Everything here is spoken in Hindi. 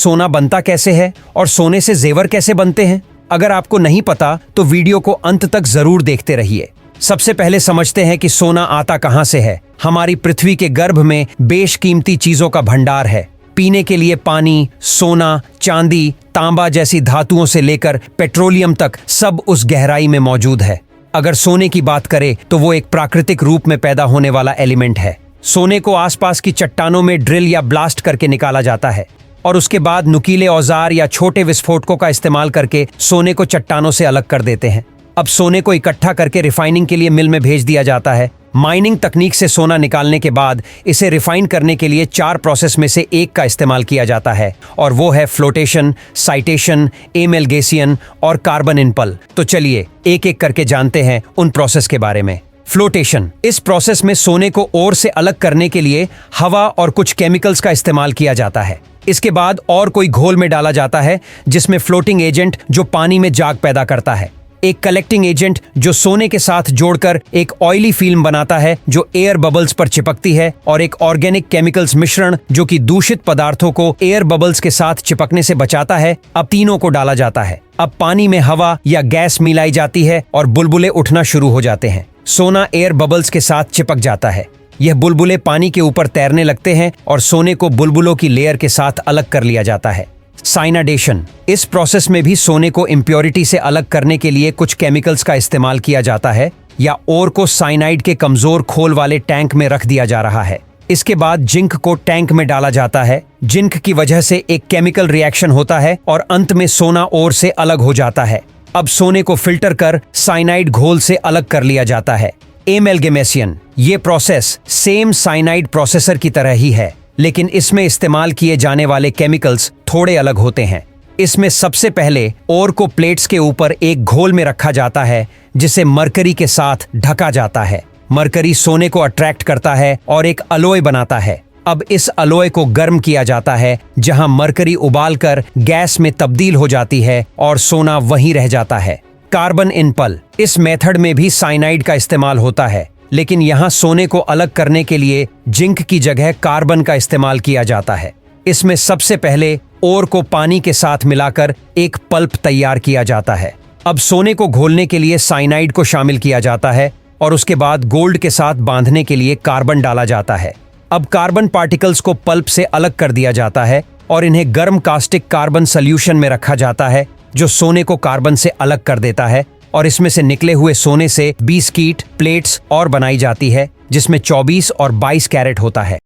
सोना बनता कैसे है और सोने से जेवर कैसे बनते हैं? अगर आपको नहीं पता तो वीडियो को अंत तक जरूर देखते रहिए। सबसे पहले समझते हैं कि सोना आता कहां से है। हमारी पृथ्वी के गर्भ में बेशकीमती चीजों का भंडार है। पीने के लिए पानी, सोना, चांदी, तांबा जैसी धातुओं से लेकर पेट्रोलियम तक सब उस गहराई में मौजूद है। अगर सोने की बात करें तो वो एक प्राकृतिक रूप में पैदा होने वाला एलिमेंट है। सोने को आसपास की चट्टानों में ड्रिल या ब्लास्ट करके निकाला जाता है और उसके बाद नुकीले औजार या छोटे विस्फोटकों का इस्तेमाल करके सोने को चट्टानों से अलग कर देते हैं। अब सोने को इकट्ठा करके रिफाइनिंग के लिए मिल में भेज दिया जाता है। माइनिंग तकनीक से सोना निकालने के बाद इसे रिफाइन करने के लिए 4 प्रोसेस में से एक का इस्तेमाल किया जाता है और वो है फ्लोटेशन, साइटेशन, एमल्गेशन और कार्बन इन पल। तो चलिए एक एक करके जानते हैं उन प्रोसेस के बारे में। फ्लोटेशन, इस प्रोसेस में सोने को ओर से अलग करने के लिए हवा और कुछ केमिकल्स का इस्तेमाल किया जाता है। इसके बाद और कोई घोल में डाला जाता है जिसमें फ्लोटिंग एजेंट जो पानी में जाग पैदा करता है, एक कलेक्टिंग एजेंट जो सोने के साथ जोड़कर एक ऑयली फिल्म बनाता है जो एयर बबल्स पर चिपकती है, और एक ऑर्गेनिक केमिकल्स मिश्रण जो कि दूषित पदार्थों को एयर बबल्स के साथ चिपकने से बचाता है। अब तीनों को डाला जाता है। अब पानी में हवा या गैस मिलाई जाती है और बुलबुले उठना शुरू हो जाते हैं। सोना एयर बबल्स के साथ चिपक जाता है। यह बुलबुले पानी के ऊपर तैरने लगते हैं और सोने को बुलबुलों की लेयर के साथ अलग कर लिया जाता है। साइनाडेशन, इस प्रोसेस में भी सोने को इम्प्योरिटी से अलग करने के लिए कुछ केमिकल्स का इस्तेमाल किया जाता है या ओर को साइनाइड के कमजोर खोल वाले टैंक में रख दिया जा रहा है। इसके बाद जिंक को टैंक में डाला जाता है। जिंक की वजह से एक केमिकल रिएक्शन होता है और अंत में सोना ओर से अलग हो जाता है। अब सोने को फिल्टर कर साइनाइड घोल से अलग कर लिया जाता है। एमल्गेमेशन, ये प्रोसेस सेम साइनाइड प्रोसेसर की तरह ही है, लेकिन इसमें इस्तेमाल किए जाने वाले केमिकल्स थोड़े अलग होते हैं। इसमें सबसे पहले ओर को प्लेट्स के ऊपर एक घोल में रखा जाता है जिसे मरकरी के साथ ढका जाता है। मरकरी सोने को अट्रैक्ट करता है और एक अलॉय बनाता है। अब इस अलॉय को गर्म किया जाता है जहां मरकरी उबालकर गैस में तब्दील हो जाती है और सोना वहीं रह जाता है। कार्बन इन पल, इस मेथड में भी साइनाइड का इस्तेमाल होता है, लेकिन यहाँ सोने को अलग करने के लिए जिंक की जगह कार्बन का इस्तेमाल किया जाता है। इसमें सबसे पहले ओर को पानी के साथ मिलाकर एक पल्प तैयार किया जाता है। अब सोने को घोलने के लिए साइनाइड को शामिल किया जाता है और उसके बाद गोल्ड के साथ बांधने के लिए कार्बन डाला जाता है। अब कार्बन पार्टिकल्स को पल्प से अलग कर दिया जाता है और इन्हें गर्म कास्टिक कार्बन सॉल्यूशन में रखा जाता है जो सोने को कार्बन से अलग कर देता है, और इसमें से निकले हुए सोने से 20 कीट प्लेट्स और बनाई जाती है जिसमें 24 और 22 कैरेट होता है।